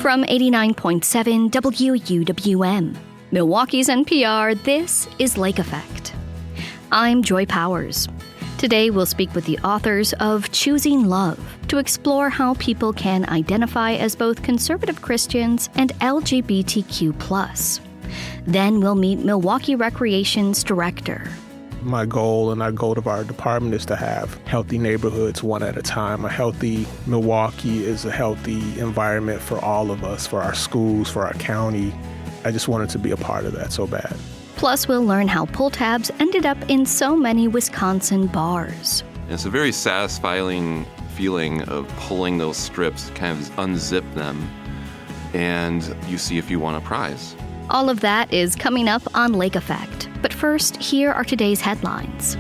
From 89.7 WUWM, Milwaukee's NPR, this is Lake Effect. I'm Joy Powers. Today we'll speak with the authors of Choosing Love to explore how people can identify as both conservative Christians and LGBTQ+. Then we'll meet Milwaukee Recreation's director. My goal and our goal of our department is to have healthy neighborhoods one at a time. A healthy Milwaukee is a healthy environment for all of us, for our schools, for our county. I just wanted to be a part of that so bad. Plus, we'll learn how pull tabs ended up in so many Wisconsin bars. It's a very satisfying feeling of pulling those strips, kind of unzip them, and you see if you won a prize. All of that is coming up on Lake Effect. But first, here are today's headlines.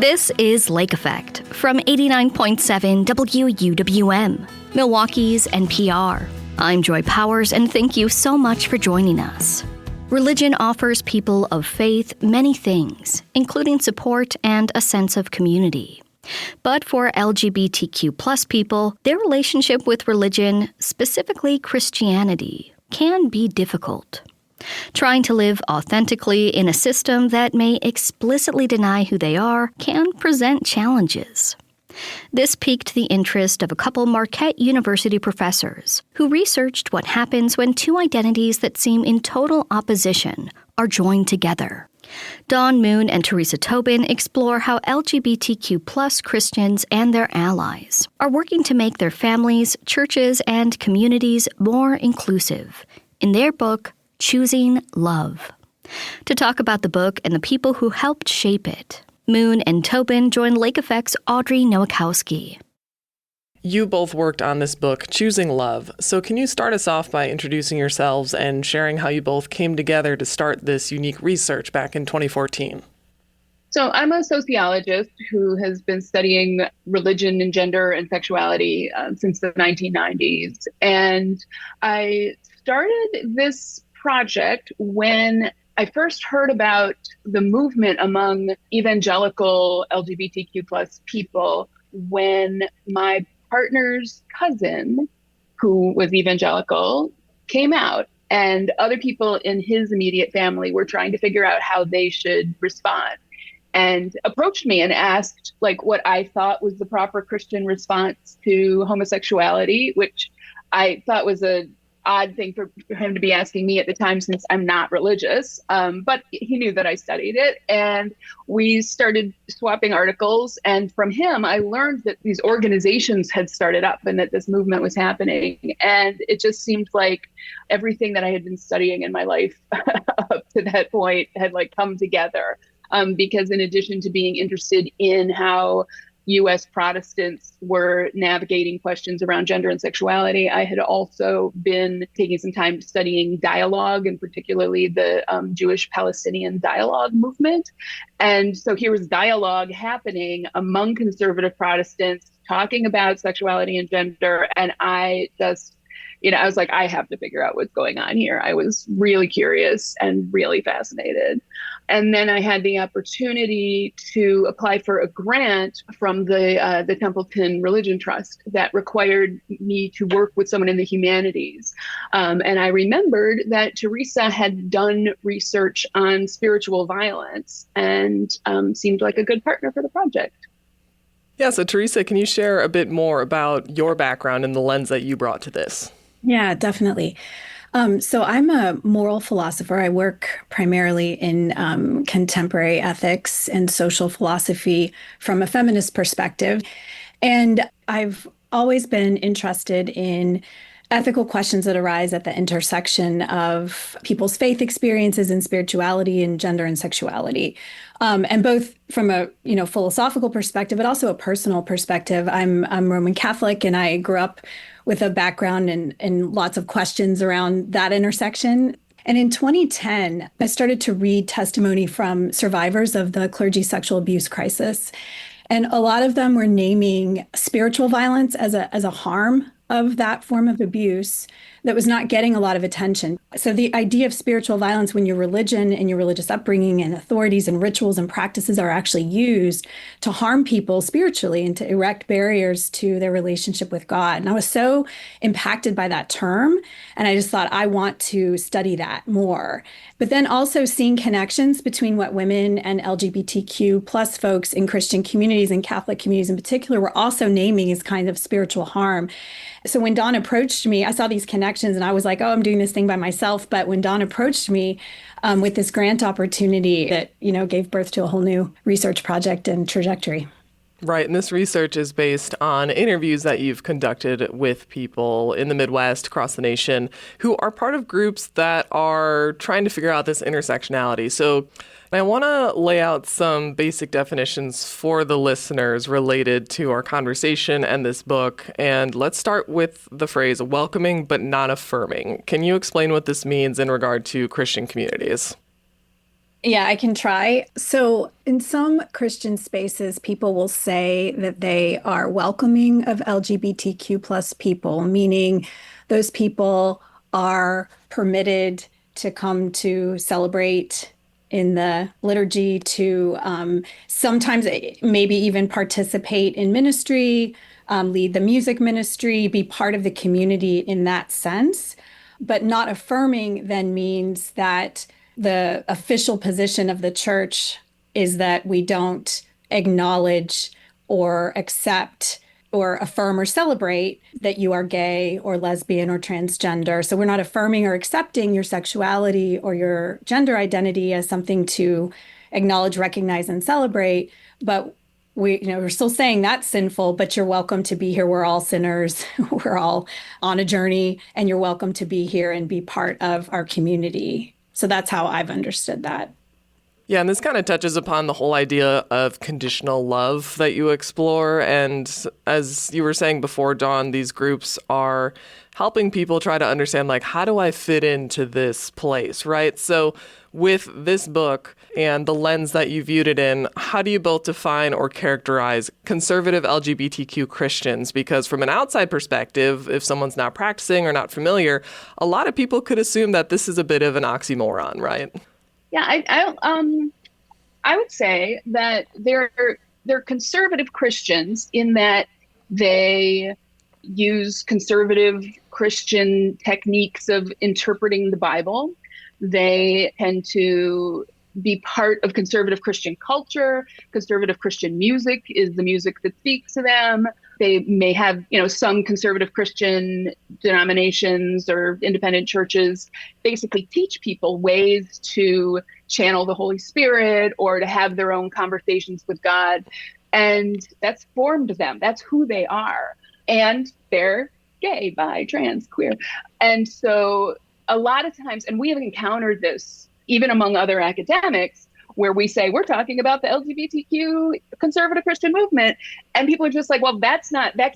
This is Lake Effect from 89.7 WUWM, Milwaukee's NPR. I'm Joy Powers, and thank you so much for joining us. Religion offers people of faith many things, including support and a sense of community. But for LGBTQ+ people, their relationship with religion, specifically Christianity, can be difficult. Trying to live authentically in a system that may explicitly deny who they are can present challenges. This piqued the interest of a couple Marquette University professors who researched what happens when two identities that seem in total opposition are joined together. Dawn Moon and Teresa Tobin explore how LGBTQ+ Christians and their allies are working to make their families, churches, and communities more inclusive in their book, Choosing Love. To talk about the book and the people who helped shape it, Moon and Tobin joined Lake Effect's Audrey Nowakowski. You both worked on this book, Choosing Love. So can you start us off by introducing yourselves and sharing how you both came together to start this unique research back in 2014? So I'm a sociologist who has been studying religion and gender and sexuality since the 1990s. And I started this project when I first heard about the movement among evangelical LGBTQ+ people when my partner's cousin, who was evangelical, came out, and other people in his immediate family were trying to figure out how they should respond, and approached me and asked what I thought was the proper Christian response to homosexuality, which I thought was a odd thing for him to be asking me at the time, since I'm not religious. But he knew that I studied it, and we started swapping articles. And from him, I learned that these organizations had started up and that this movement was happening. And it just seemed like everything that I had been studying in my life up to that point had come together. Because in addition to being interested in how U.S. Protestants were navigating questions around gender and sexuality, I had also been taking some time studying dialogue, and particularly the Jewish-Palestinian dialogue movement. And so here was dialogue happening among conservative Protestants talking about sexuality and gender. And I just, I was like, I have to figure out what's going on here. I was really curious and really fascinated. And then I had the opportunity to apply for a grant from the Templeton Religion Trust that required me to work with someone in the humanities. And I remembered that Teresa had done research on spiritual violence and seemed like a good partner for the project. Yeah, so Teresa, can you share a bit more about your background and the lens that you brought to this? Yeah, definitely. So I'm a moral philosopher. I work primarily in contemporary ethics and social philosophy from a feminist perspective. And I've always been interested in ethical questions that arise at the intersection of people's faith experiences and spirituality and gender and sexuality. And both from a philosophical perspective, but also a personal perspective. I'm Roman Catholic, and I grew up with a background and lots of questions around that intersection. And in 2010, I started to read testimony from survivors of the clergy sexual abuse crisis. And a lot of them were naming spiritual violence as a harm of that form of abuse that was not getting a lot of attention. So the idea of spiritual violence, when your religion and your religious upbringing and authorities and rituals and practices are actually used to harm people spiritually and to erect barriers to their relationship with God. And I was so impacted by that term. And I just thought, I want to study that more. But then also seeing connections between what women and LGBTQ plus folks in Christian communities and Catholic communities in particular were also naming as kind of spiritual harm. So when Dawn approached me, I saw these connections and I was like, oh, I'm doing this thing by myself. But when Dawn approached me with this grant opportunity, that, gave birth to a whole new research project and trajectory. Right. And this research is based on interviews that you've conducted with people in the Midwest, across the nation, who are part of groups that are trying to figure out this intersectionality. So I want to lay out some basic definitions for the listeners related to our conversation and this book. And let's start with the phrase welcoming but not affirming. Can you explain what this means in regard to Christian communities? Yeah, I can try. So in some Christian spaces, people will say that they are welcoming of LGBTQ plus people, meaning those people are permitted to come to celebrate in the liturgy, to sometimes maybe even participate in ministry, lead the music ministry, be part of the community in that sense. But not affirming then means that the official position of the church is that we don't acknowledge or accept or affirm or celebrate that you are gay or lesbian or transgender. So we're not affirming or accepting your sexuality or your gender identity as something to acknowledge, recognize, and celebrate. But we're still saying that's sinful, but you're welcome to be here. We're all sinners. We're all on a journey, and you're welcome to be here and be part of our community. So that's how I've understood that. Yeah, and this kind of touches upon the whole idea of conditional love that you explore. And as you were saying before, Dawn, these groups are helping people try to understand, like, how do I fit into this place, right? So with this book and the lens that you viewed it in, how do you both define or characterize conservative LGBTQ Christians? Because from an outside perspective, if someone's not practicing or not familiar, a lot of people could assume that this is a bit of an oxymoron, right? Yeah, I would say that they're conservative Christians in that they use conservative Christian techniques of interpreting the Bible. They tend to be part of conservative Christian culture. Conservative Christian music is the music that speaks to them. They may have, some conservative Christian denominations or independent churches basically teach people ways to channel the Holy Spirit or to have their own conversations with God. And that's formed them. That's who they are. And they're gay, bi, trans, queer. And so a lot of times, and we have encountered this even among other academics, where we say, we're talking about the LGBTQ conservative Christian movement. And people are just like, well, that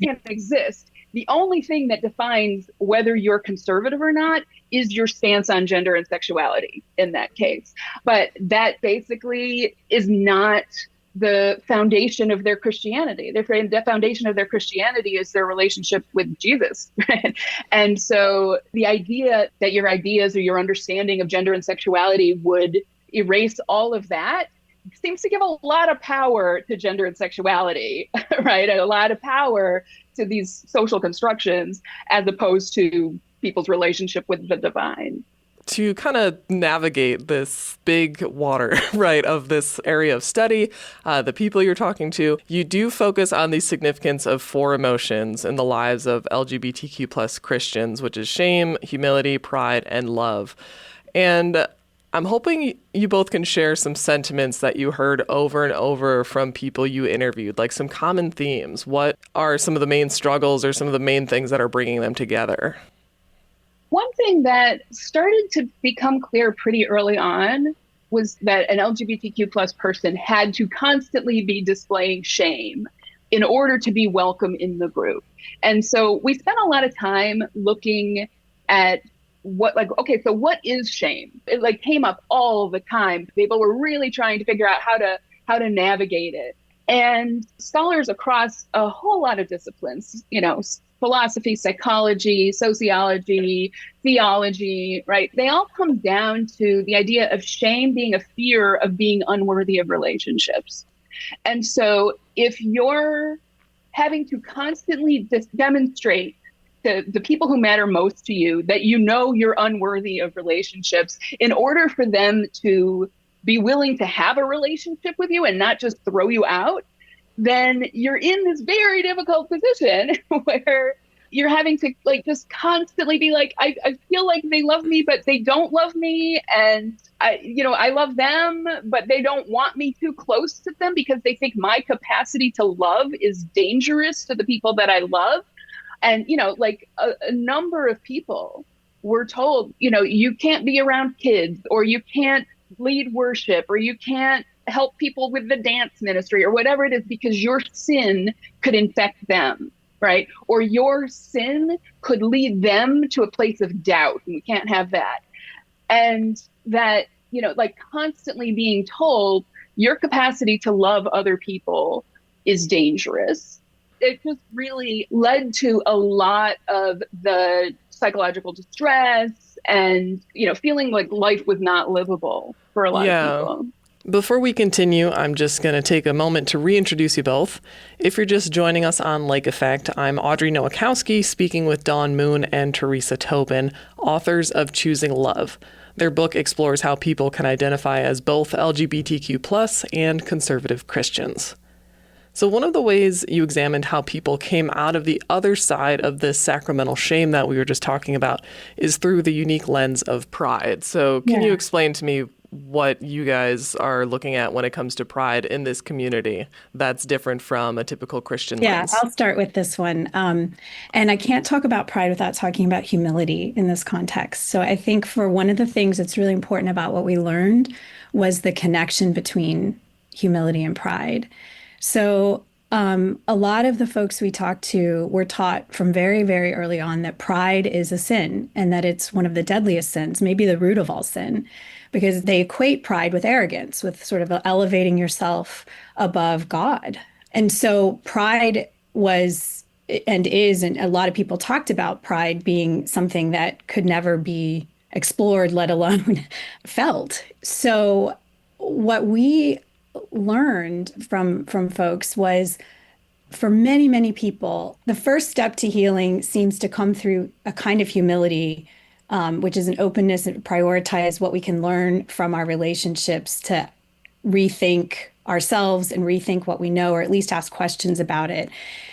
can't exist. The only thing that defines whether you're conservative or not is your stance on gender and sexuality in that case. But that basically is not the foundation of their Christianity. The foundation of their Christianity is their relationship with Jesus. Right? And so the idea that your ideas or your understanding of gender and sexuality would erase all of that seems to give a lot of power to gender and sexuality, right? And a lot of power to these social constructions as opposed to people's relationship with the divine. To kind of navigate this big water, right, of this area of study, the people you're talking to, you do focus on the significance of 4 emotions in the lives of LGBTQ plus Christians, which is shame, humility, pride, and love. And I'm hoping you both can share some sentiments that you heard over and over from people you interviewed, like some common themes. What are some of the main struggles or some of the main things that are bringing them together? One thing that started to become clear pretty early on was that an LGBTQ plus person had to constantly be displaying shame in order to be welcome in the group. And so we spent a lot of time looking at what is shame? It came up all the time. People were really trying to figure out how to navigate it. And scholars across a whole lot of disciplines, philosophy, psychology, sociology, theology, right? They all come down to the idea of shame being a fear of being unworthy of relationships. And so if you're having to constantly demonstrate to the people who matter most to you that you know you're unworthy of relationships in order for them to be willing to have a relationship with you and not just throw you out, then you're in this very difficult position where you're having to like just constantly be like, I feel like they love me, but they don't love me. And I love them, but they don't want me too close to them because they think my capacity to love is dangerous to the people that I love. And, like a number of people were told, you can't be around kids, or you can't lead worship, or you can't help people with the dance ministry, or whatever it is, because your sin could infect them, right? Or your sin could lead them to a place of doubt, and we can't have that. And that, like constantly being told your capacity to love other people is dangerous. It just really led to a lot of the psychological distress and, feeling like life was not livable for a lot of people. Before we continue, I'm just going to take a moment to reintroduce you both. If you're just joining us on Lake Effect, I'm Audrey Nowakowski, speaking with Dawn Moon and Teresa Tobin, authors of Choosing Love. Their book explores how people can identify as both LGBTQ+ and conservative Christians. So one of the ways you examined how people came out of the other side of this sacramental shame that we were just talking about is through the unique lens of pride. So can you explain to me what you guys are looking at when it comes to pride in this community that's different from a typical Christian lens? I'll start with this one. And I can't talk about pride without talking about humility in this context. So I think for one of the things that's really important about what we learned was the connection between humility and pride. So a lot of the folks we talked to were taught from very, very early on that pride is a sin and that it's one of the deadliest sins, maybe the root of all sin, because they equate pride with arrogance, with sort of elevating yourself above God. And so pride was and is, and a lot of people talked about pride being something that could never be explored, let alone felt. So what we learned from folks was, for many, many people, the first step to healing seems to come through a kind of humility, which is an openness and prioritize what we can learn from our relationships to rethink ourselves and rethink what we know, or at least ask questions about it.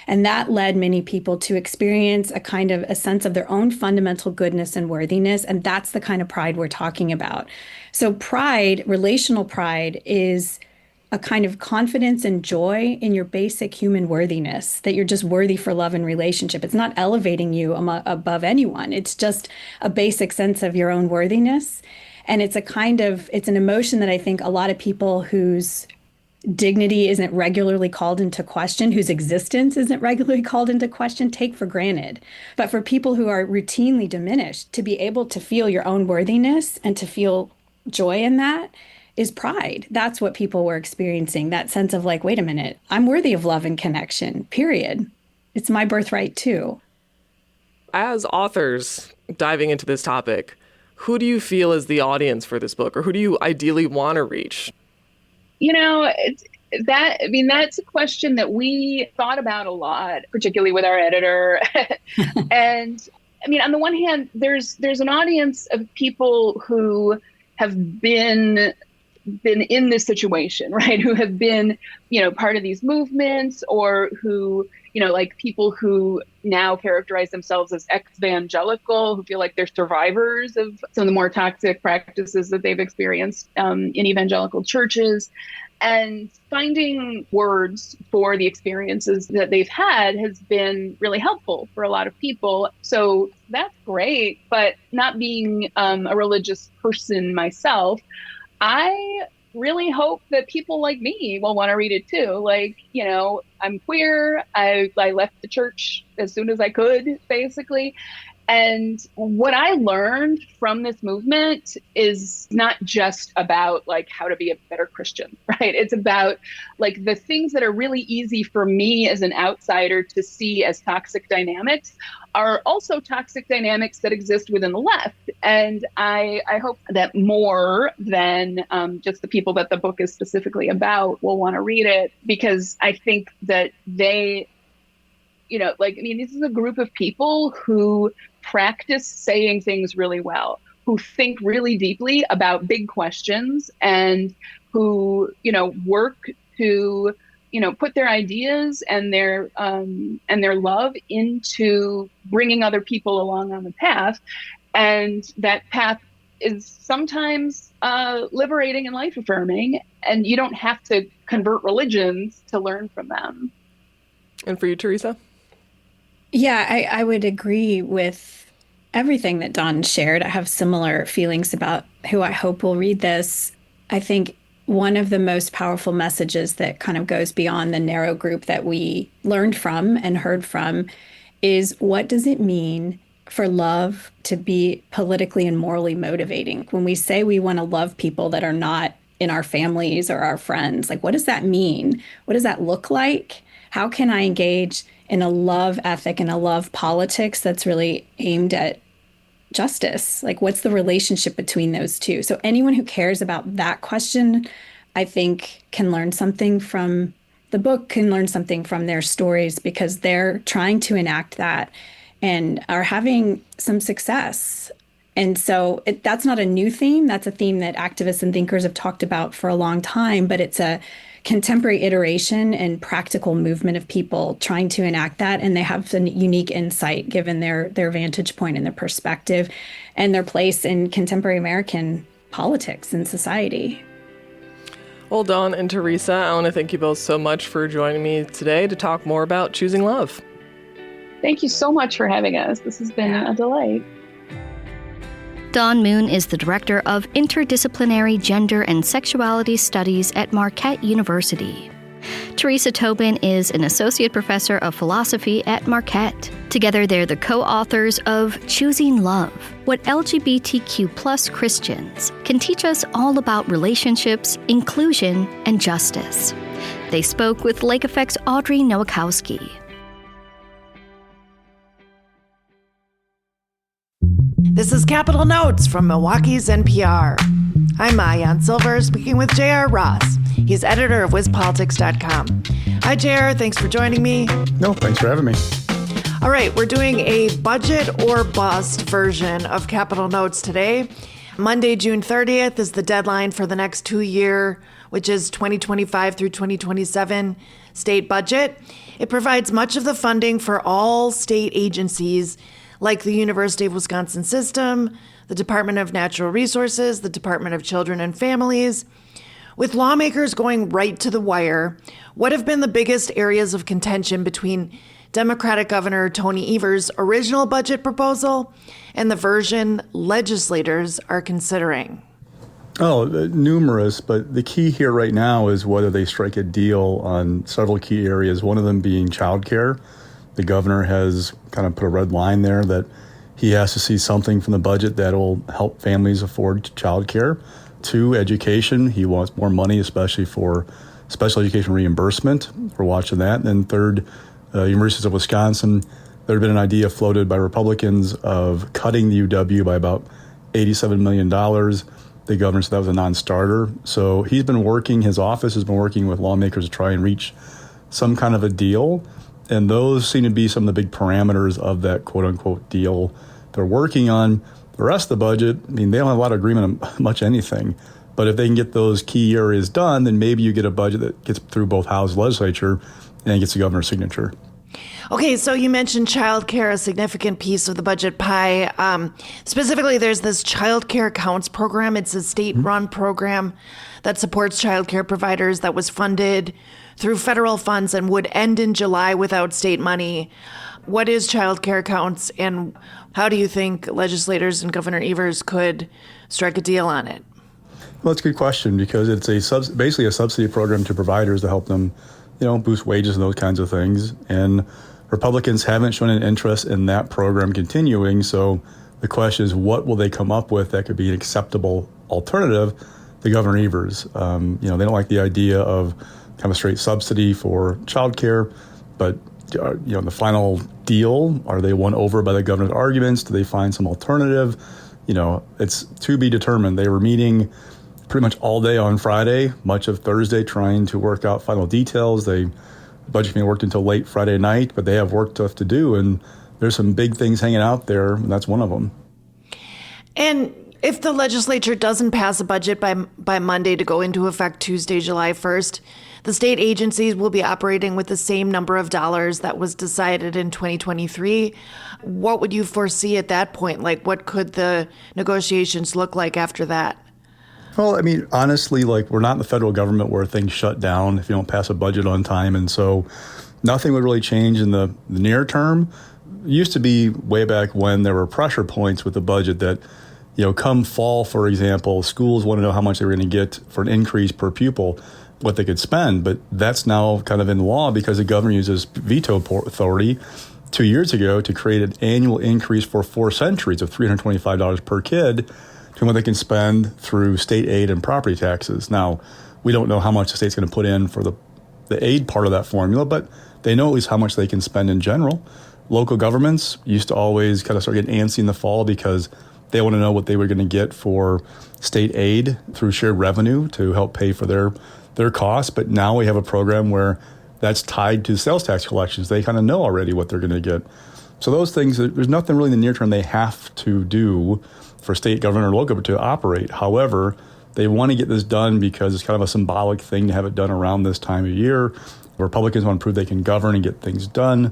And that led many people to experience a kind of a sense of their own fundamental goodness and worthiness. And that's the kind of pride we're talking about. So pride, relational pride, is a kind of confidence and joy in your basic human worthiness, that you're just worthy for love and relationship. It's not elevating you above anyone. It's just a basic sense of your own worthiness. And it's an emotion that I think a lot of people whose dignity isn't regularly called into question, whose existence isn't regularly called into question, take for granted. But for people who are routinely diminished, to be able to feel your own worthiness and to feel joy in that is pride. That's what people were experiencing, that sense of like, wait a minute, I'm worthy of love and connection, period. It's my birthright too. As authors diving into this topic, who do you feel is the audience for this book, or who do you ideally want to reach? That's a question that we thought about a lot, particularly with our editor. And on the one hand, there's an audience of people who have been in this situation, right? Who have been, part of these movements, or who, like people who now characterize themselves as ex-evangelical, who feel like they're survivors of some of the more toxic practices that they've experienced in evangelical churches. And finding words for the experiences that they've had has been really helpful for a lot of people. So that's great. But not being a religious person myself, I really hope that people like me will want to read it too. Like, I'm queer. I left the church as soon as I could, basically. And what I learned from this movement is not just about like how to be a better Christian, right? It's about like the things that are really easy for me as an outsider to see as toxic dynamics are also toxic dynamics that exist within the left. And I hope that more than just the people that the book is specifically about will want to read it, because I think that they, this is a group of people who practice saying things really well, who think really deeply about big questions, and who, work to, put their ideas and their love into bringing other people along on the path. And that path is sometimes liberating and life affirming, and you don't have to convert religions to learn from them. And for you, Teresa? Yeah, I would agree with everything that Dawn shared. I have similar feelings about who I hope will read this. I think one of the most powerful messages that kind of goes beyond the narrow group that we learned from and heard from is, what does it mean for love to be politically and morally motivating? When we say we want to love people that are not in our families or our friends, like, what does that mean? What does that look like? How can I engage in a love ethic and a love politics that's really aimed at justice? Like, what's the relationship between those two? So anyone who cares about that question, I think, can learn something from the book, can learn something from their stories, because they're trying to enact that and are having some success. And so that's not a new theme. That's a theme that activists and thinkers have talked about for a long time, but it's a contemporary iteration and practical movement of people trying to enact that. And they have a unique insight given their vantage point and their perspective and their place in contemporary American politics and society. Well, Dawn and Teresa, I want to thank you both so much for joining me today to talk more about choosing love. Thank you so much for having us. This has been a delight. Dawn Moon is the Director of Interdisciplinary Gender and Sexuality Studies at Marquette University. Teresa Tobin is an Associate Professor of Philosophy at Marquette. Together, they're the co-authors of Choosing Love, What LGBTQ+ Christians Can Teach Us All About Relationships, Inclusion, and Justice. They spoke with Lake Effect's Audrey Nowakowski. This is Capital Notes from Milwaukee's NPR. I'm Maayan Silver, speaking with J.R. Ross. He's editor of WizPolitics.com. Hi, J.R. Thanks for joining me. No, thanks for having me. All right, we're doing a budget or bust version of Capital Notes today. Monday, June 30th is the deadline for the next 2-year, which is 2025 through 2027, state budget. It provides much of the funding for all state agencies like the University of Wisconsin System, the Department of Natural Resources, the Department of Children and Families. With lawmakers going right to the wire, what have been the biggest areas of contention between Democratic Governor Tony Evers' original budget proposal and the version legislators are considering? Numerous, but the key here right now is whether they strike a deal on several key areas, one of them being childcare. The governor has kind of put a red line there that he has to see something from the budget that will help families afford childcare. 2, education. He wants more money, especially for special education reimbursement. We're watching that. And then 3rd, Universities of Wisconsin. There had been an idea floated by Republicans of cutting the UW by about $87 million. The governor said that was a non-starter. So he's been working, his office has been working with lawmakers to try and reach some kind of a deal. And those seem to be some of the big parameters of that quote-unquote deal they're working on. The rest of the budget, they don't have a lot of agreement on much anything. But if they can get those key areas done, then maybe you get a budget that gets through both House legislature and gets the governor's signature. Okay, so you mentioned childcare, a significant piece of the budget pie. Specifically, there's this Child Care Counts program. It's a state-run program that supports childcare providers that was funded through federal funds and would end in July without state money. What is Child Care Counts, and how do you think legislators and Governor Evers could strike a deal on it? Well, that's a good question, because it's basically a subsidy program to providers to help them, boost wages and those kinds of things. And Republicans haven't shown an interest in that program continuing. So the question is, what will they come up with that could be an acceptable alternative to Governor Evers? They don't like the idea of kind of a straight subsidy for childcare, but the final deal, are they won over by the governor's arguments? Do they find some alternative? It's to be determined. They were meeting pretty much all day on Friday, much of Thursday, trying to work out final details. The budget committee worked until late Friday night, but they have work left to do, and there's some big things hanging out there, and that's one of them. And if the legislature doesn't pass a budget by Monday to go into effect Tuesday, July 1st, the state agencies will be operating with the same number of dollars that was decided in 2023. What would you foresee at that point? Like, what could the negotiations look like after that? Well, honestly, we're not in the federal government where things shut down if you don't pass a budget on time. And so nothing would really change in the near term. It used to be way back when there were pressure points with the budget that, come fall, for example, schools want to know how much they were going to get for an increase per pupil, what they could spend. But that's now kind of in law because the governor uses veto authority 2 years ago to create an annual increase for 4 centuries of $325 per kid to what they can spend through state aid and property taxes. Now, we don't know how much the state's going to put in for the aid part of that formula, but they know at least how much they can spend in general. Local governments used to always kind of start getting antsy in the fall because they want to know what they were going to get for state aid through shared revenue to help pay for their costs. But now we have a program where that's tied to sales tax collections. They kind of know already what they're going to get. So those things, there's nothing really in the near term they have to do for state government or local government to operate. However, they want to get this done because it's kind of a symbolic thing to have it done around this time of year. Republicans want to prove they can govern and get things done.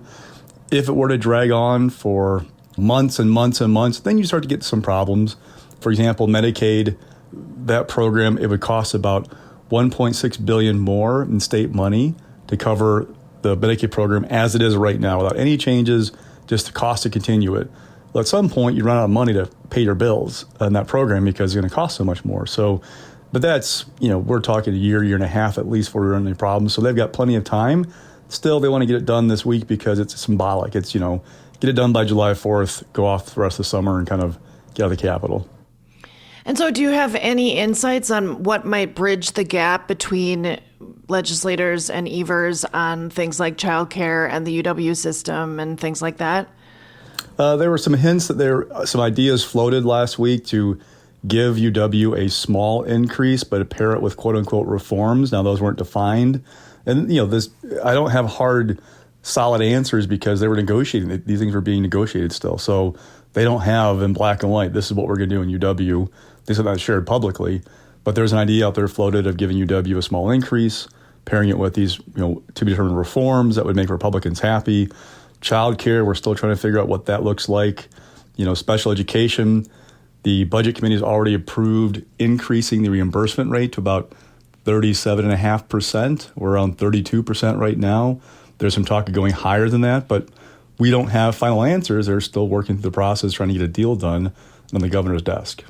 If it were to drag on for months and months and months, then you start to get some problems. For example, Medicaid, that program, it would cost about $1.6 billion more in state money to cover the Medicaid program as it is right now without any changes, just the cost to continue it. Well, at some point, you run out of money to pay your bills in that program because it's going to cost so much more. So, but that's, we're talking a year and a half at least before we run any problems. So they've got plenty of time. Still, they want to get it done this week because it's symbolic. It's, get it done by July 4th, go off the rest of the summer and kind of get out of the Capitol. And so do you have any insights on what might bridge the gap between legislators and Evers on things like childcare and the UW system and things like that? There were some hints that some ideas floated last week to give UW a small increase, but pair it with quote unquote reforms. Now those weren't defined. And, I don't have hard, solid answers because they were negotiating. These things were being negotiated still. So they don't have in black and white, this is what we're going to do in UW. This is not shared publicly, but there's an idea out there floated of giving UW a small increase, pairing it with these, to be determined reforms that would make Republicans happy. Child care, we're still trying to figure out what that looks like. Special education, the budget committee has already approved increasing the reimbursement rate to about 37.5%. We're around 32% right now. There's some talk of going higher than that, but we don't have final answers. They're still working through the process, trying to get a deal done on the governor's desk.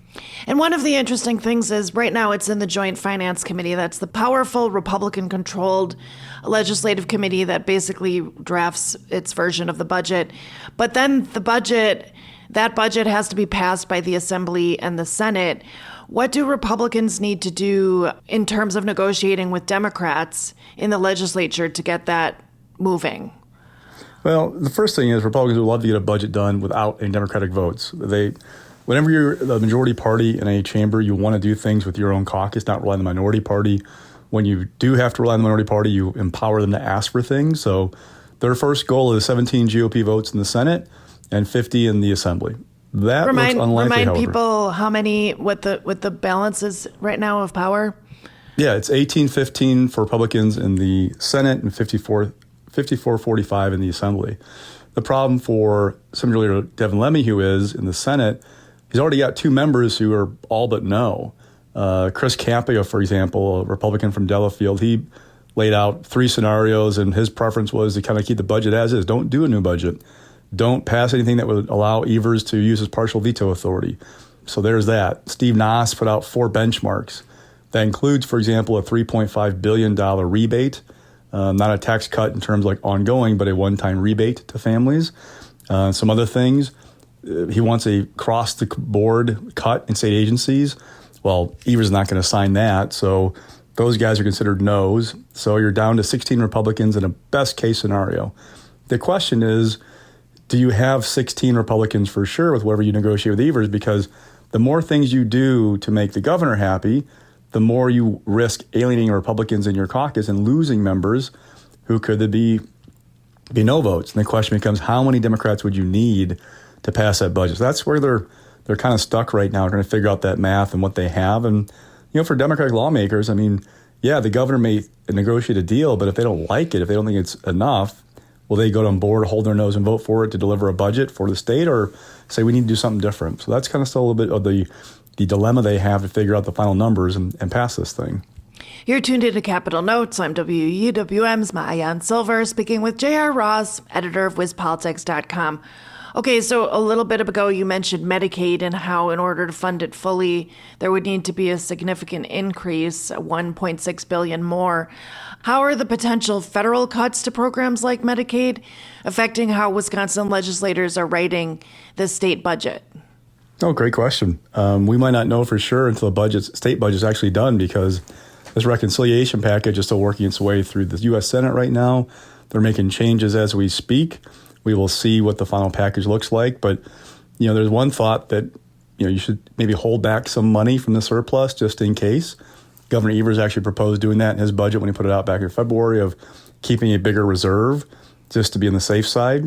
And one of the interesting things is right now it's in the Joint Finance Committee. That's the powerful Republican-controlled legislative committee that basically drafts its version of the budget. But then that budget has to be passed by the Assembly and the Senate. What do Republicans need to do in terms of negotiating with Democrats in the legislature to get that moving? Well, the first thing is Republicans would love to get a budget done without any Democratic votes. Whenever you're the majority party in a chamber, you want to do things with your own caucus, not rely on the minority party. When you do have to rely on the minority party, you empower them to ask for things. So their first goal is 17 GOP votes in the Senate and 50 in the Assembly. That looks unlikely, Remind however. people how many, what the balance is right now of power? Yeah, it's 18-15 for Republicans in the Senate and 54-45 in the Assembly. The problem for Assembly Leader Devin Lemieux is in the Senate, he's already got 2 members who are all but no. Chris Campeo, for example, a Republican from Delafield, he laid out 3 scenarios, and his preference was to kind of keep the budget as is. Don't do a new budget. Don't pass anything that would allow Evers to use his partial veto authority. So there's that. Steve Noss put out 4 benchmarks. That includes, for example, a $3.5 billion rebate not a tax cut in terms like ongoing, but a one-time rebate to families. Some other things, he wants a cross-the-board cut in state agencies. Well, Evers is not going to sign that, so those guys are considered no's. So you're down to 16 Republicans in a best-case scenario. The question is, do you have 16 Republicans for sure with whatever you negotiate with Evers? Because the more things you do to make the governor happy, the more you risk alienating Republicans in your caucus and losing members who could be no votes. And the question becomes, how many Democrats would you need to pass that budget? So that's where they're kind of stuck right now, trying to figure out that math and what they have. And, for Democratic lawmakers, I mean, yeah, the governor may negotiate a deal, but if they don't like it, if they don't think it's enough, will they go on board, hold their nose and vote for it to deliver a budget for the state, or say we need to do something different? So that's kind of still a little bit of the dilemma they have to figure out the final numbers and pass this thing. You're tuned into Capitol Notes. I'm WUWM's Maayan Silver, speaking with J.R. Ross, editor of WizPolitics.com. Okay, so a little bit ago you mentioned Medicaid and how in order to fund it fully, there would need to be a significant increase, $1.6 billion more. How are the potential federal cuts to programs like Medicaid affecting how Wisconsin legislators are writing the state budget? Oh, great question. We might not know for sure until the state budget is actually done, because this reconciliation package is still working its way through the U.S. Senate right now. They're making changes as we speak. We will see what the final package looks like. But, there's one thought that, you should maybe hold back some money from the surplus just in case. Governor Evers actually proposed doing that in his budget when he put it out back in February, of keeping a bigger reserve just to be on the safe side.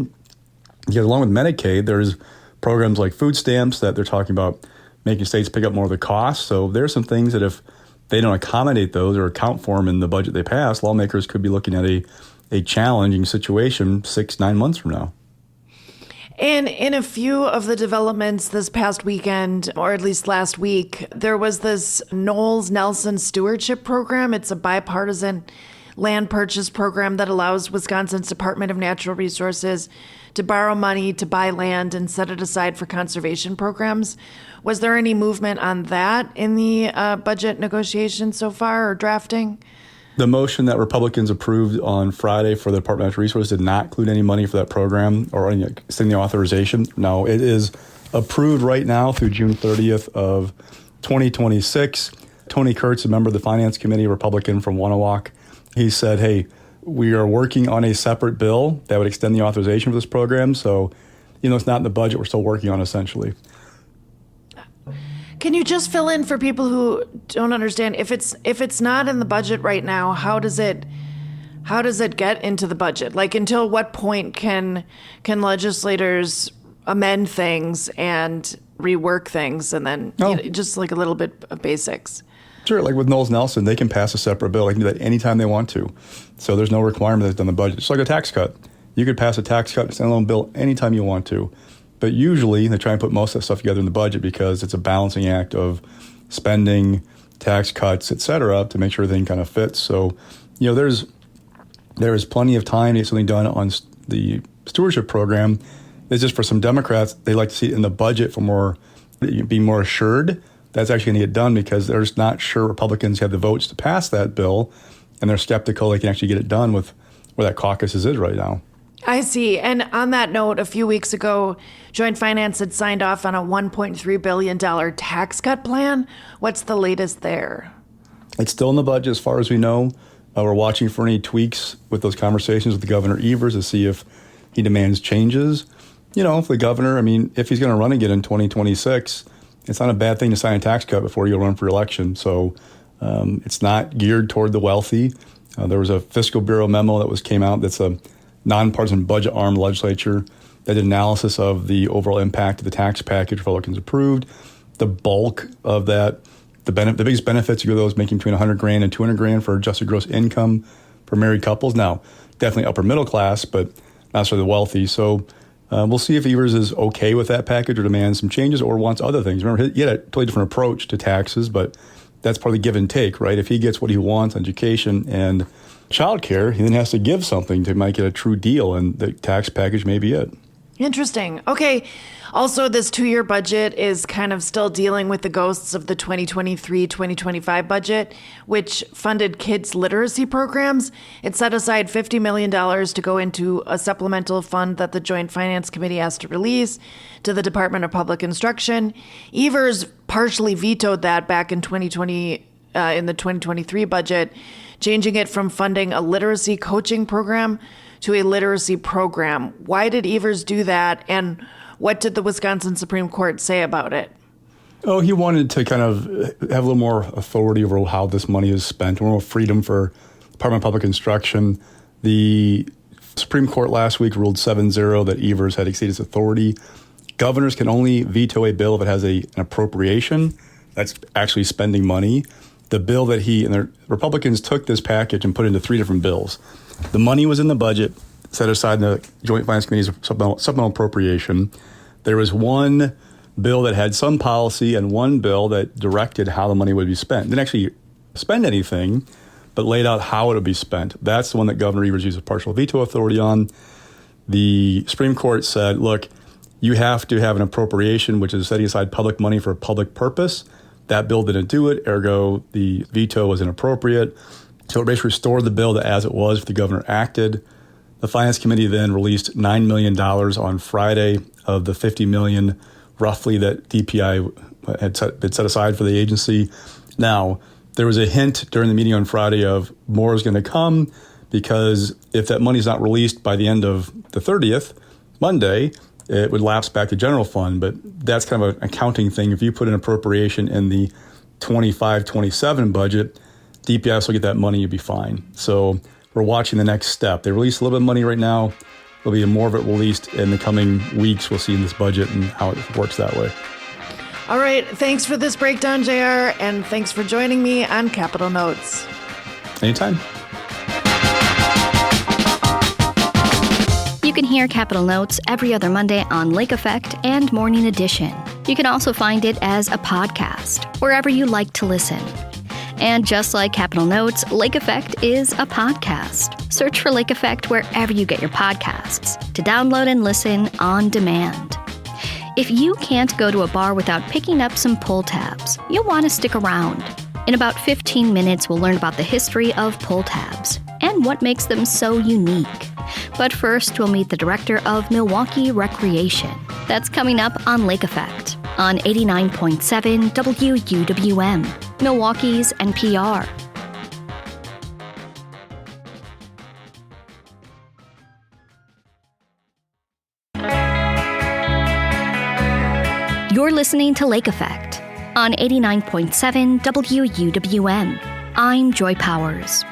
Because along with Medicaid, there's programs like food stamps that they're talking about making states pick up more of the cost. So there's some things that if they don't accommodate those or account for them in the budget they pass, lawmakers could be looking at a challenging situation 6-9 months from now. And in a few of the developments this past weekend, or at least last week, there was this Knowles-Nelson Stewardship Program. It's a bipartisan land purchase program that allows Wisconsin's Department of Natural Resources to borrow money to buy land and set it aside for conservation programs. Was there any movement on that in the budget negotiations so far, or drafting? The motion that Republicans approved on Friday for the Department of Natural Resources did not include any money for that program or any extending the authorization. No, it is approved right now through June 30th of 2026. Tony Kurtz, a member of the Finance Committee, a Republican from Wonewoc, he said, hey, we are working on a separate bill that would extend the authorization for this program. So, it's not in the budget. We're still working on, essentially. Can you just fill in for people who don't understand, if it's not in the budget right now, how does it get into the budget? Like, until what point can legislators amend things and rework things, and then just like a little bit of basics? Sure, like with Knowles-Nelson, they can pass a separate bill. They can do that anytime they want to. So there's no requirement that's done in the budget. It's like a tax cut. You could pass a tax cut, standalone bill anytime you want to. But usually they try and put most of that stuff together in the budget because it's a balancing act of spending, tax cuts, et cetera, to make sure everything kind of fits. So, there is plenty of time to get something done on the stewardship program. It's just for some Democrats, they like to see it in the budget for be more assured that's actually going to get done, because they're just not sure Republicans have the votes to pass that bill, and they're skeptical they can actually get it done with where that caucus is right now. I see. And on that note, a few weeks ago, Joint Finance had signed off on a $1.3 billion tax cut plan. What's the latest there? It's still in the budget as far as we know. We're watching for any tweaks with those conversations with Governor Evers to see if he demands changes. If the governor, if he's going to run again in 2026, it's not a bad thing to sign a tax cut before you run for election. So it's not geared toward the wealthy. There was a Fiscal Bureau memo that came out that's a nonpartisan budget arm of the legislature that did analysis of the overall impact of the tax package Republicans approved. The bulk of that, the biggest benefits are those making between $100,000 and $200,000 for adjusted gross income for married couples. Now, definitely upper middle class, but not necessarily the wealthy. So we'll see if Evers is okay with that package or demands some changes or wants other things. Remember, he had a totally different approach to taxes, but that's part of the give and take, right? If he gets what he wants on education and childcare, he then has to give something to make it a true deal, and the tax package may be it. Interesting. Okay. Also, this 2-year budget is kind of still dealing with the ghosts of the 2023-2025 budget, which funded kids' literacy programs. It set aside $50 million to go into a supplemental fund that the Joint Finance Committee asked to release to the Department of Public Instruction. Evers partially vetoed that back in 2020, in the 2023 budget, changing it from funding a literacy coaching program to a literacy program. Why did Evers do that, and what did the Wisconsin Supreme Court say about it? Oh, he wanted to kind of have a little more authority over how this money is spent, more freedom for Department of Public Instruction. The Supreme Court last week ruled 7-0 that Evers had exceeded his authority. Governors can only veto a bill if it has an appropriation. That's actually spending money. The bill that and the Republicans took this package and put it into 3 different bills. The money was in the budget, set aside in the Joint Finance Committee's supplemental appropriation. There was one bill that had some policy and one bill that directed how the money would be spent. Didn't actually spend anything, but laid out how it would be spent. That's the one that Governor Evers used a partial veto authority on. The Supreme Court said, look, you have to have an appropriation, which is setting aside public money for a public purpose. That bill didn't do it, ergo the veto was inappropriate. So it basically restored the bill to as it was if the governor acted. The Finance Committee then released $9 million on Friday of the $50 million roughly that DPI had set aside for the agency. Now, there was a hint during the meeting on Friday of more is going to come, because if that money is not released by the end of the 30th, Monday, it would lapse back to general fund. But that's kind of an accounting thing. If you put an appropriation in the 25-27 budget, DPI will still get that money, you'd be fine. So we're watching the next step. They released a little bit of money right now. There'll be more of it released in the coming weeks. We'll see in this budget and how it works that way. All right. Thanks for this breakdown, JR, and thanks for joining me on Capital Notes. Anytime. You can hear Capital Notes every other Monday on Lake Effect and Morning Edition. You can also find it as a podcast, wherever you like to listen. And just like Capital Notes, Lake Effect is a podcast. Search for Lake Effect wherever you get your podcasts to download and listen on demand. If you can't go to a bar without picking up some pull tabs, you'll want to stick around. In about 15 minutes, we'll learn about the history of pull tabs and what makes them so unique. But first, we'll meet the director of Milwaukee Recreation. That's coming up on Lake Effect on 89.7 WUWM, Milwaukee's NPR. You're listening to Lake Effect on 89.7 WUWM. I'm Joy Powers.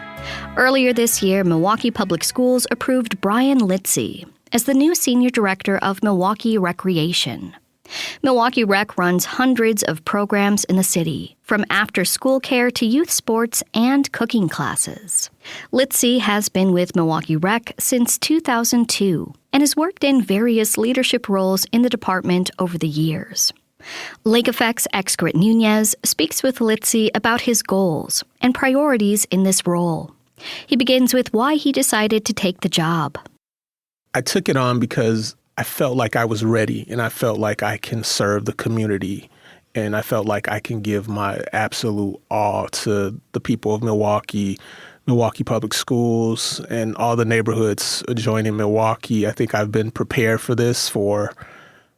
Earlier this year, Milwaukee Public Schools approved Brian Litzy as the new senior director of Milwaukee Recreation. Milwaukee Rec runs hundreds of programs in the city, from after-school care to youth sports and cooking classes. Litzy has been with Milwaukee Rec since 2002 and has worked in various leadership roles in the department over the years. Lake Effect's Excret Nunez speaks with Litzy about his goals and priorities in this role. He begins with why he decided to take the job. I took it on because I felt like I was ready, and I felt like I can serve the community, and I felt like I can give my absolute all to the people of Milwaukee, Milwaukee Public Schools, and all the neighborhoods adjoining Milwaukee. I think I've been prepared for this for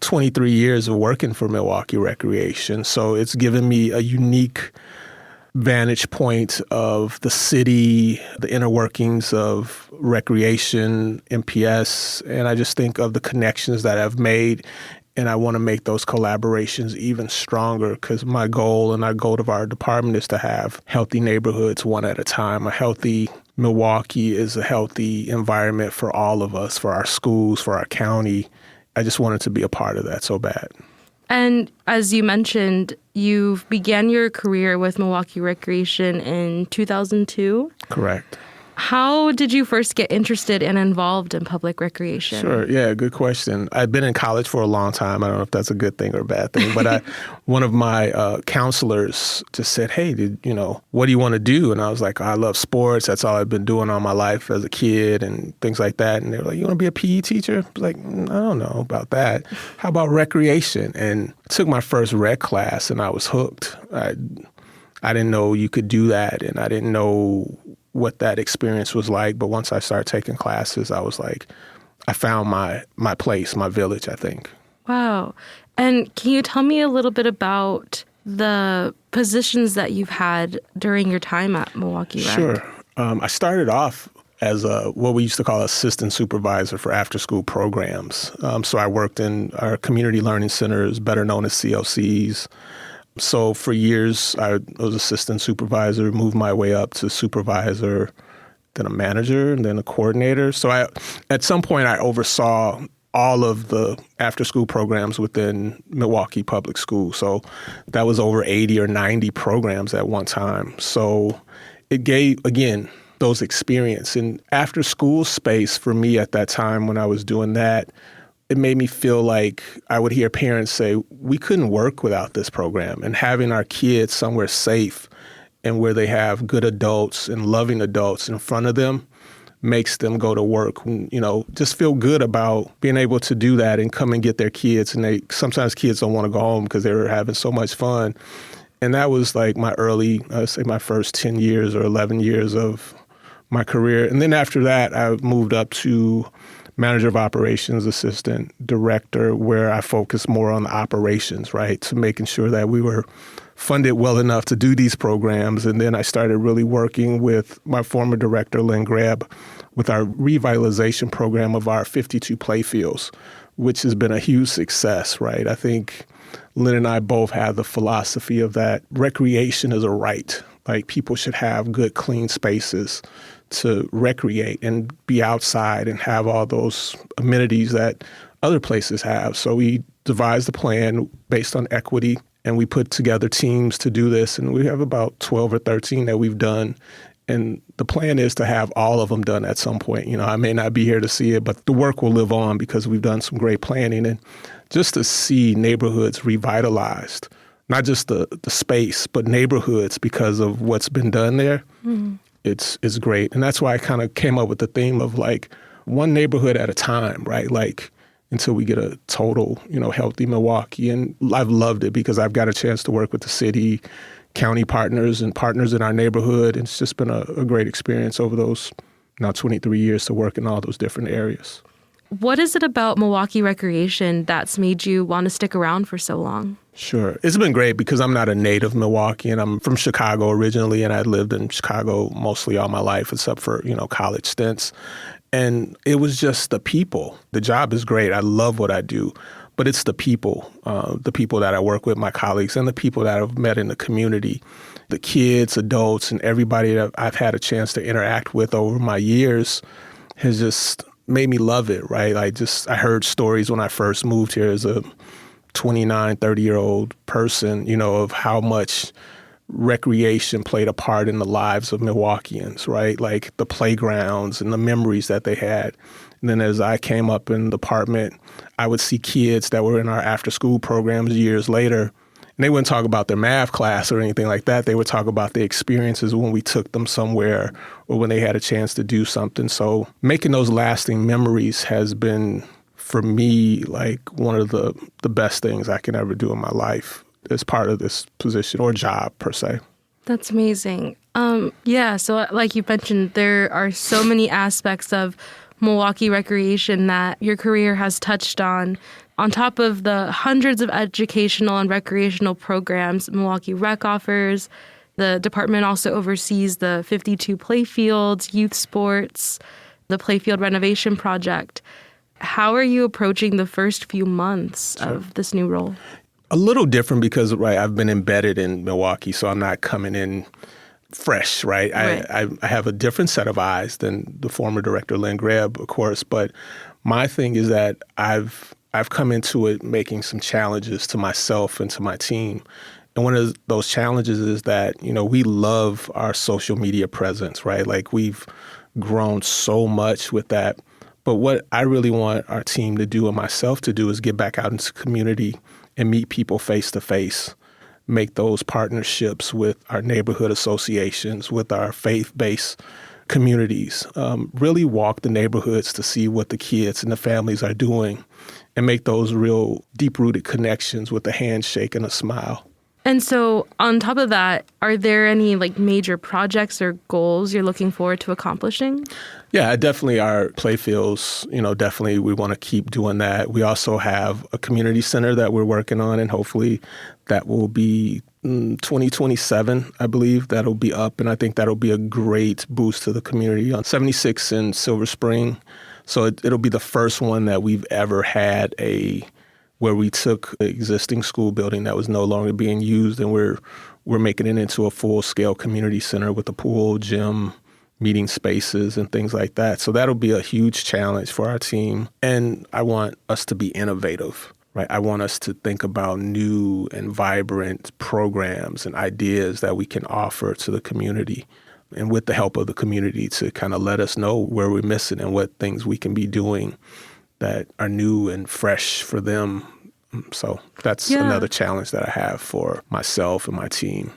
23 years of working for Milwaukee Recreation, so it's given me a unique vantage point of the city, the inner workings of recreation, MPS, and I just think of the connections that I've made, and I want to make those collaborations even stronger, because my goal and our goal of our department is to have healthy neighborhoods one at a time. A healthy Milwaukee is a healthy environment for all of us, for our schools, for our county. I just wanted to be a part of that so bad. And as you mentioned, you began your career with Milwaukee Recreation in 2002. Correct. How did you first get interested and involved in public recreation? Sure. Yeah, good question. I've been in college for a long time. I don't know if that's a good thing or a bad thing, but one of my counselors just said, hey, what do you want to do? And I was like, I love sports. That's all I've been doing all my life as a kid and things like that. And they were like, you want to be a PE teacher? I was like, I don't know about that. How about recreation? And I took my first rec class and I was hooked. I didn't know you could do that, and I didn't know what that experience was like. But once I started taking classes, I was like, I found my place, my village, I think. Wow. And can you tell me a little bit about the positions that you've had during your time at Milwaukee Rec? Sure. I started off as what we used to call assistant supervisor for after-school programs. So I worked in our community learning centers, better known as CLCs. So for years, I was assistant supervisor, moved my way up to supervisor, then a manager, and then a coordinator. So at some point, I oversaw all of the after-school programs within Milwaukee Public Schools. So that was over 80 or 90 programs at one time. So it gave, again, those experience. And after-school space for me at that time when I was doing that, it made me feel like I would hear parents say, we couldn't work without this program. And having our kids somewhere safe and where they have good adults and loving adults in front of them makes them go to work, just feel good about being able to do that and come and get their kids. And sometimes kids don't want to go home because they were having so much fun. And that was like my my first 10 years or 11 years of my career. And then after that, I moved up to manager of operations, assistant director, where I focused more on the operations, right? So making sure that we were funded well enough to do these programs. And then I started really working with my former director, Lynn Grebb, with our revitalization program of our 52 playfields, which has been a huge success, right? I think Lynn and I both have the philosophy of that recreation is a right. Like people should have good, clean spaces to recreate and be outside and have all those amenities that other places have. So we devised a plan based on equity, and we put together teams to do this. And we have about 12 or 13 that we've done. And the plan is to have all of them done at some point. I may not be here to see it, but the work will live on because we've done some great planning. And just to see neighborhoods revitalized, not just the space, but neighborhoods because of what's been done there, it's great. And that's why I kind of came up with the theme of like one neighborhood at a time, right? Like until we get a total, healthy Milwaukee. And I've loved it because I've got a chance to work with the city, county partners and partners in our neighborhood. And it's just been a great experience over those now 23 years to work in all those different areas. What is it about Milwaukee Recreation that's made you want to stick around for so long? Sure. It's been great because I'm not a native Milwaukeean. I'm from Chicago originally, and I lived in Chicago mostly all my life, except for, college stints. And it was just the people. The job is great. I love what I do. But it's the people that I work with, my colleagues, and the people that I've met in the community, the kids, adults, and everybody that I've had a chance to interact with over my years has just made me love it, right? I heard stories when I first moved here as a 29, 30-year-old person, of how much recreation played a part in the lives of Milwaukeeans, right? Like the playgrounds and the memories that they had. And then as I came up in the department, I would see kids that were in our after-school programs years later, and they wouldn't talk about their math class or anything like that. They would talk about the experiences when we took them somewhere or when they had a chance to do something. So making those lasting memories has been, for me, like one of the best things I can ever do in my life as part of this position or job per se. That's amazing. So like you mentioned, there are so many aspects of Milwaukee Recreation that your career has touched on. On top of the hundreds of educational and recreational programs Milwaukee Rec offers, the department also oversees the 52 playfields, youth sports, the playfield renovation project. How are you approaching the first few months of this new role? A little different because, right, I've been embedded in Milwaukee, so I'm not coming in fresh, right? I have a different set of eyes than the former director, Lynn Grebb, of course. But my thing is that I've come into it making some challenges to myself and to my team. And one of those challenges is that, we love our social media presence, right? Like we've grown so much with that. But what I really want our team to do and myself to do is get back out into the community and meet people face to face, make those partnerships with our neighborhood associations, with our faith-based communities, really walk the neighborhoods to see what the kids and the families are doing and make those real deep-rooted connections with a handshake and a smile. And so on top of that, are there any major projects or goals you're looking forward to accomplishing? Yeah, definitely our playfields, definitely we want to keep doing that. We also have a community center that we're working on, and hopefully that will be 2027, I believe. That'll be up, and I think that'll be a great boost to the community on 76 in Silver Spring. So it'll be the first one that we've ever had where we took an existing school building that was no longer being used, and we're making it into a full-scale community center with a pool, gym, meeting spaces, and things like that. So that'll be a huge challenge for our team. And I want us to be innovative, right? I want us to think about new and vibrant programs and ideas that we can offer to the community, and with the help of the community to kind of let us know where we're missing and what things we can be doing that are new and fresh for them. So that's another challenge that I have for myself and my team.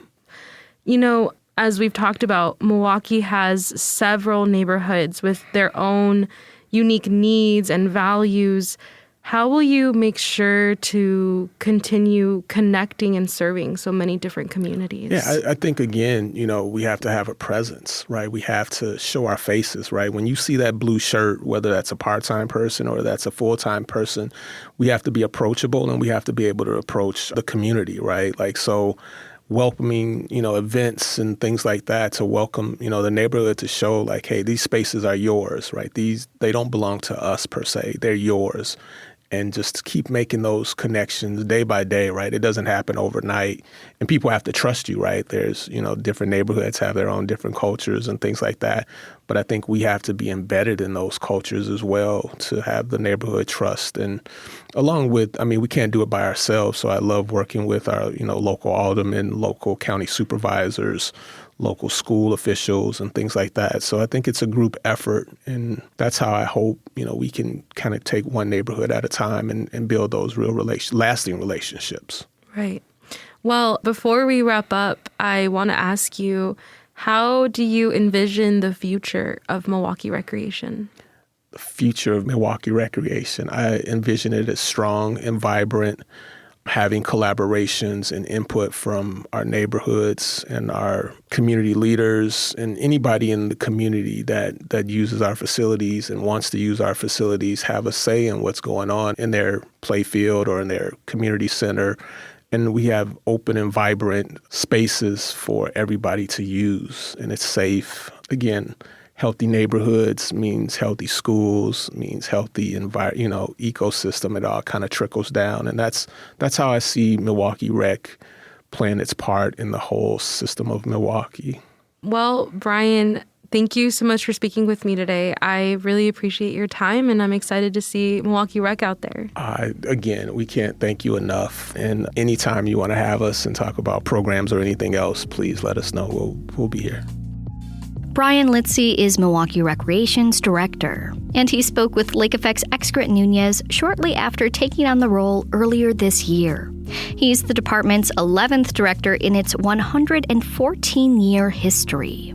As we've talked about, Milwaukee has several neighborhoods with their own unique needs and values. How will you make sure to continue connecting and serving so many different communities? Yeah, I think, again, we have to have a presence, right? We have to show our faces, right? When you see that blue shirt, whether that's a part-time person or that's a full-time person, we have to be approachable, and we have to be able to approach the community, right? So welcoming, events and things like that to welcome, the neighborhood, to show hey, these spaces are yours, right? They don't belong to us per se, they're yours. And just keep making those connections day by day, right? It doesn't happen overnight. And people have to trust you, right? There's, different neighborhoods have their own different cultures and things like that. But I think we have to be embedded in those cultures as well to have the neighborhood trust. And along with, we can't do it by ourselves. So I love working with our, local aldermen, local county supervisors, local school officials and things like that. So I think it's a group effort, and that's how I hope, we can kind of take one neighborhood at a time and build those real lasting relationships. Right. Well, before we wrap up, I want to ask you, how do you envision the future of Milwaukee Recreation? The future of Milwaukee Recreation, I envision it as strong and vibrant, having collaborations and input from our neighborhoods and our community leaders and anybody in the community that uses our facilities and wants to use our facilities have a say in what's going on in their playfield or in their community center. And we have open and vibrant spaces for everybody to use, and it's safe. Again, healthy neighborhoods means healthy schools, means healthy ecosystem. It all kind of trickles down. And that's how I see Milwaukee Rec playing its part in the whole system of Milwaukee. Well, Brian, thank you so much for speaking with me today. I really appreciate your time, and I'm excited to see Milwaukee Rec out there. Again, we can't thank you enough. And anytime you want to have us and talk about programs or anything else, please let us know. We'll be here. Brian Litzy is Milwaukee Recreation's director, and he spoke with Lake Effect's Excret Nunez shortly after taking on the role earlier this year. He's the department's 11th director in its 114-year history.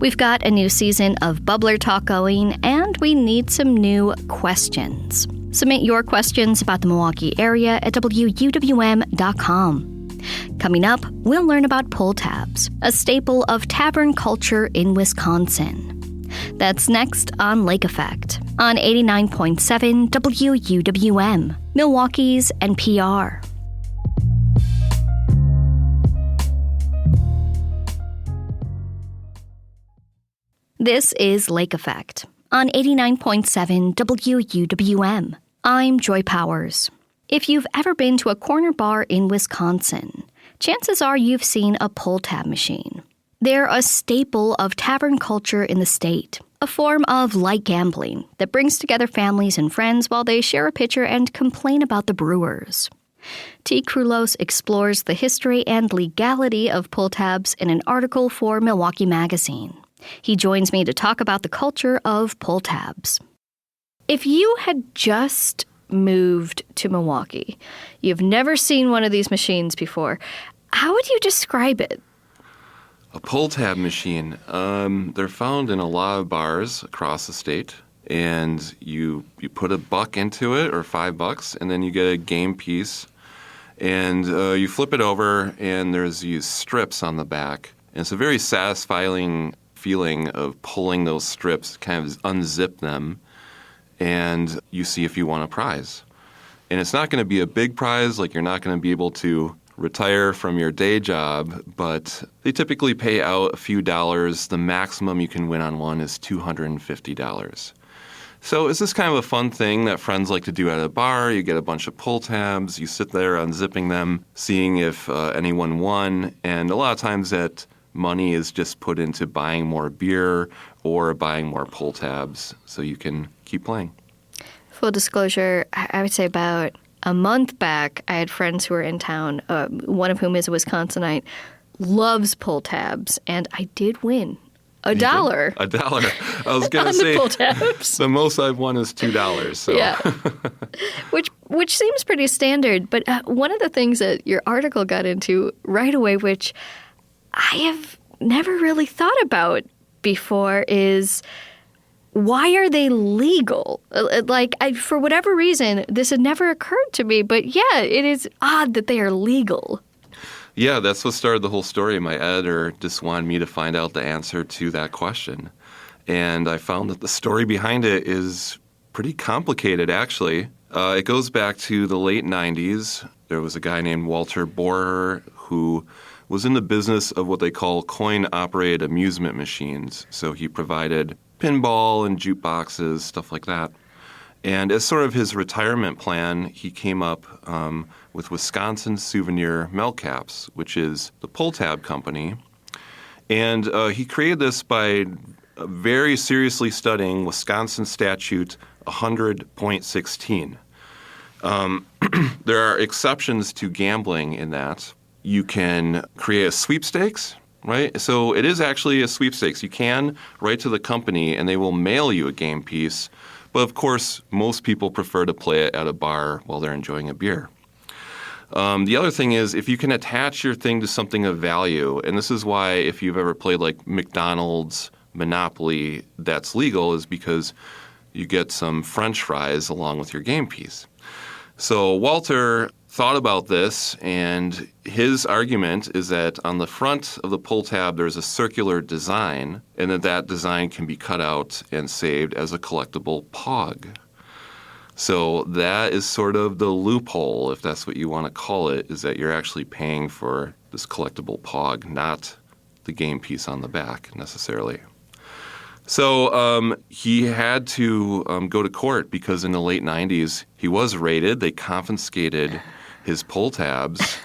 We've got a new season of Bubbler Talk going, and we need some new questions. Submit your questions about the Milwaukee area at WUWM.com. Coming up, we'll learn about pull tabs, a staple of tavern culture in Wisconsin. That's next on Lake Effect on 89.7 WUWM, Milwaukee's NPR. This is Lake Effect on 89.7 WUWM. I'm Joy Powers. If you've ever been to a corner bar in Wisconsin, chances are you've seen a pull tab machine. They're a staple of tavern culture in the state, a form of light gambling that brings together families and friends while they share a pitcher and complain about the brewers. T. Krulos explores the history and legality of pull tabs in an article for Milwaukee Magazine. He joins me to talk about the culture of pull tabs. If you had just moved to Milwaukee, you've never seen one of these machines before, how would you describe it? A pull tab machine. They're found in a lot of bars across the state. And you put $1 into it, or $5, and then you get a game piece. And you flip it over, and there's these strips on the back. And it's a very satisfying feeling of pulling those strips, kind of unzip them, and you see if you won a prize. And it's not going to be a big prize, like you're not going to be able to retire from your day job, but they typically pay out a few dollars. The maximum you can win on one is $250. So it's just kind of a fun thing that friends like to do at a bar. You get a bunch of pull tabs, you sit there unzipping them, seeing if anyone won, and a lot of times that money is just put into buying more beer or buying more pull tabs so you can keep playing. Full disclosure, I would say about a month back, I had friends who were in town, one of whom is a Wisconsinite, loves pull tabs, and I did win. $1. $1. I was going to say, pull tabs. The most I've won is $2. So. Yeah, which seems pretty standard. But one of the things that your article got into right away, which I have never really thought about before, is why are they legal? For whatever reason, this had never occurred to me. But yeah, it is odd that they are legal. Yeah, that's what started the whole story. My editor just wanted me to find out the answer to that question. And I found that the story behind it is pretty complicated, actually. It goes back to the late 90s. There was a guy named Walter Bohrer who was in the business of what they call coin-operated amusement machines. So he provided pinball and jukeboxes, stuff like that. And as sort of his retirement plan, he came up with Wisconsin Souvenir Milk Caps, which is the pull tab company. And he created this by very seriously studying Wisconsin Statute 100.16. There are exceptions to gambling in that. You can create a sweepstakes, right? So it is actually a sweepstakes. You can write to the company and they will mail you a game piece. But of course, most people prefer to play it at a bar while they're enjoying a beer. The other thing is if you can attach your thing to something of value, and this is why if you've ever played like McDonald's, Monopoly, that's legal, is because you get some French fries along with your game piece. So Walter thought about this, and his argument is that on the front of the pull tab there's a circular design, and that design can be cut out and saved as a collectible POG. So that is sort of the loophole, if that's what you want to call it, is that you're actually paying for this collectible POG, not the game piece on the back necessarily. So he had to go to court because in the late 90s he was raided. They confiscated his pull tabs,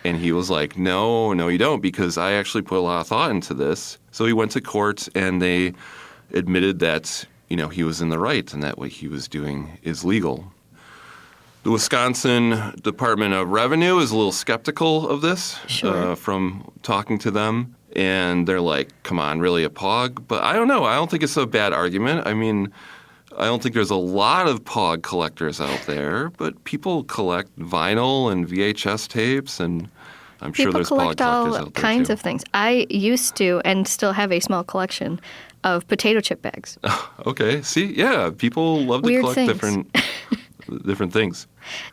and he was like, no, you don't, because I actually put a lot of thought into this. So he went to court, and they admitted that, he was in the right and that what he was doing is legal. The Wisconsin Department of Revenue is a little skeptical of this. Sure. From talking to them. And they're like, come on, really a POG? But I don't know. I don't think it's a bad argument. I mean, I don't think there's a lot of POG collectors out there, but people collect vinyl and VHS tapes, and I'm sure there's POG collectors out there People collect all kinds of things. I used to and still have a small collection of potato chip bags. Okay. See, yeah, people love to collect different things.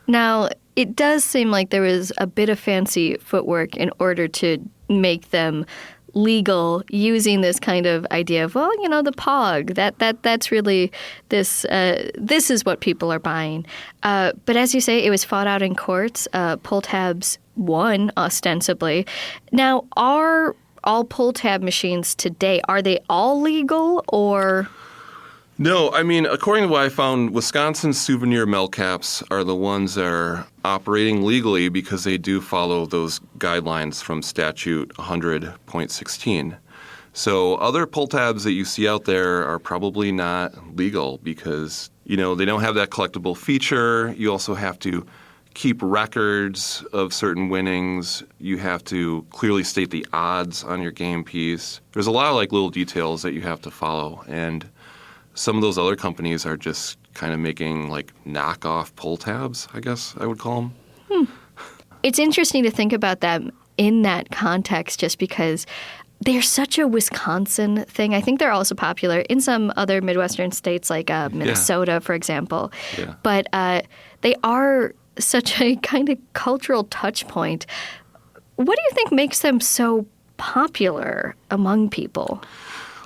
Now, it does seem like there was a bit of fancy footwork in order to make them legal, using this kind of idea of, the POG, that's really this is what people are buying. But as you say, it was fought out in courts. Pull tabs won, ostensibly. Now, are all pull tab machines today, are they all legal, or? No, I mean, according to what I found, Wisconsin Souvenir Milk Caps are the ones that are operating legally because they do follow those guidelines from Statute 100.16. So other pull tabs that you see out there are probably not legal because, they don't have that collectible feature. You also have to keep records of certain winnings. You have to clearly state the odds on your game piece. There's a lot of like little details that you have to follow. And some of those other companies are just kind of making like knockoff pull tabs, I guess I would call them. It's interesting to think about them in that context just because they're such a Wisconsin thing. I think they're also popular in some other Midwestern states like Minnesota, for example. Yeah. But they are such a kind of cultural touch point. What do you think makes them so popular among people?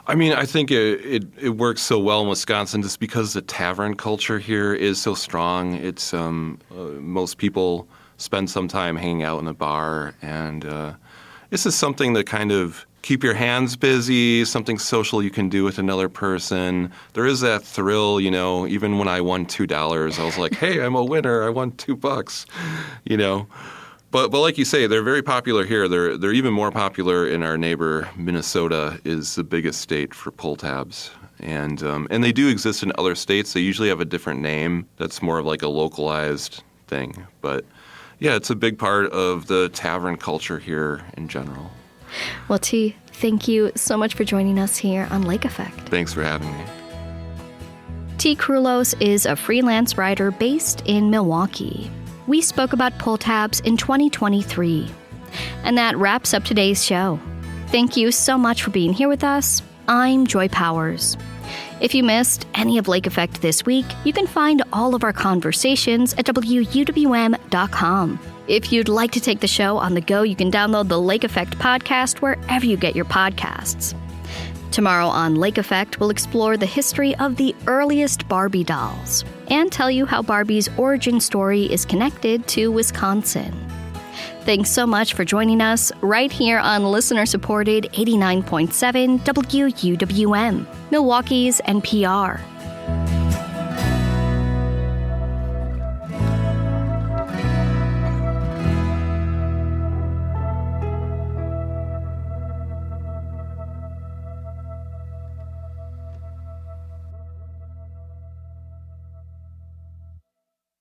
I mean, I think it works so well in Wisconsin just because the tavern culture here is so strong. It's most people spend some time hanging out in the bar, and this is something to kind of keep your hands busy, something social you can do with another person. There is that thrill, you know, even when I won $2, I was like, hey, I'm a winner. I won $2, you know. But like you say, they're very popular here. They're even more popular in our neighbor. Minnesota is the biggest state for pull tabs. And they do exist in other states. They usually have a different name that's more of like a localized thing. But yeah, it's a big part of the tavern culture here in general. Well, T, thank you so much for joining us here on Lake Effect. Thanks for having me. T. Krulos is a freelance writer based in Milwaukee. We spoke about pull tabs in 2023. And that wraps up today's show. Thank you so much for being here with us. I'm Joy Powers. If you missed any of Lake Effect this week, you can find all of our conversations at WUWM.com. If you'd like to take the show on the go, you can download the Lake Effect podcast wherever you get your podcasts. Tomorrow on Lake Effect, we'll explore the history of the earliest Barbie dolls and tell you how Barbie's origin story is connected to Wisconsin. Thanks so much for joining us right here on listener-supported 89.7 WUWM, Milwaukee's NPR.